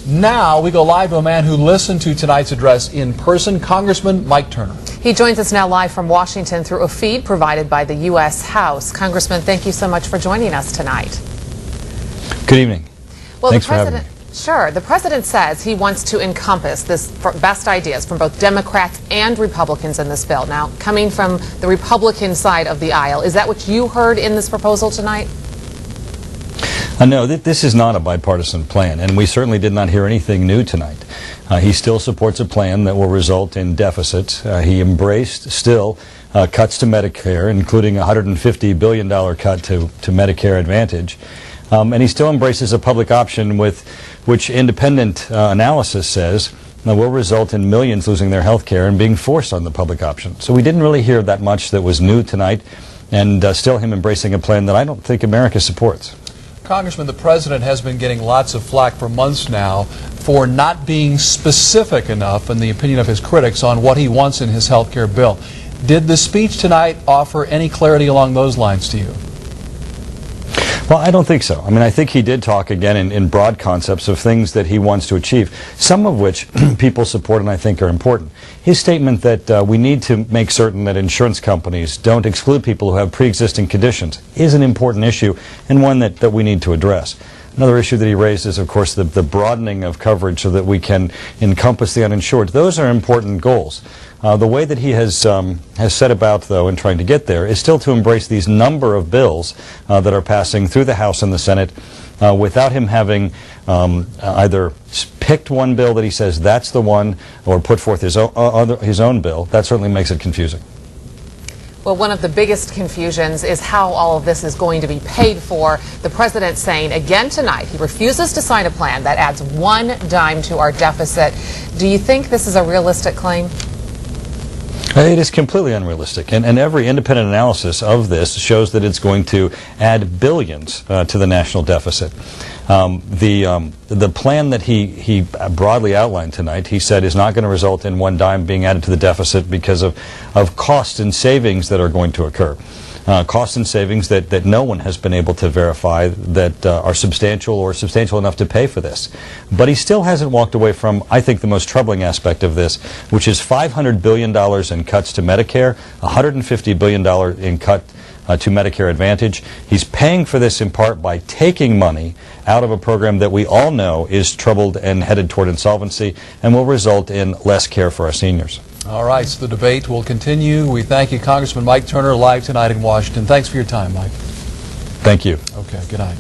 Now we go live to a man who listened to tonight's address in person, Congressman Mike Turner. He joins us now live from Washington through a feed provided by the U.S. House. Congressman, thank you so much for joining us tonight. Good evening. Well, Thanks for having me. Sure. The president says he wants to encompass this best ideas from both Democrats and Republicans in this bill. Now, coming from the Republican side of the aisle, is that what you heard in this proposal tonight? No, this is not a bipartisan plan, and we certainly did not hear anything new tonight. He still supports a plan that will result in deficits. He embraced still cuts to Medicare, including a $150 billion cut to Medicare Advantage. And he still embraces a public option which independent analysis says will result in millions losing their health care and being forced on the public option. So we didn't really hear that much that was new tonight, and still him embracing a plan that I don't think America supports. Congressman, the president has been getting lots of flack for months now for not being specific enough, in the opinion of his critics, on what he wants in his health care bill. Did the speech tonight offer any clarity along those lines to you? Well, I don't think so. I mean, I think he did talk again in broad concepts of things that he wants to achieve, some of which people support and I think are important. His statement that we need to make certain that insurance companies don't exclude people who have pre-existing conditions is an important issue and one that we need to address. Another issue that he raised is, of course, the broadening of coverage so that we can encompass the uninsured. Those are important goals. The way that he has set about, though, in trying to get there is still to embrace these number of bills that are passing through the House and the Senate without him having either picked one bill that he says that's the one or put forth his own bill. That certainly makes it confusing. Well, one of the biggest confusions is how all of this is going to be paid for. The president saying again tonight he refuses to sign a plan that adds one dime to our deficit. Do you think this is a realistic claim? It is completely unrealistic, and every independent analysis of this shows that it's going to add billions to the national deficit. The plan that he broadly outlined tonight, he said, is not going to result in one dime being added to the deficit because of costs and savings that are going to occur. Costs and savings that no one has been able to verify that are substantial or substantial enough to pay for this. But he still hasn't walked away from, I think, the most troubling aspect of this, which is $500 billion in cuts to Medicare, $150 billion in cut to Medicare Advantage. He's paying for this in part by taking money out of a program that we all know is troubled and headed toward insolvency and will result in less care for our seniors. All right, so the debate will continue. We thank you, Congressman Mike Turner, live tonight in Washington. Thanks for your time, Mike. Thank you. Okay, good night.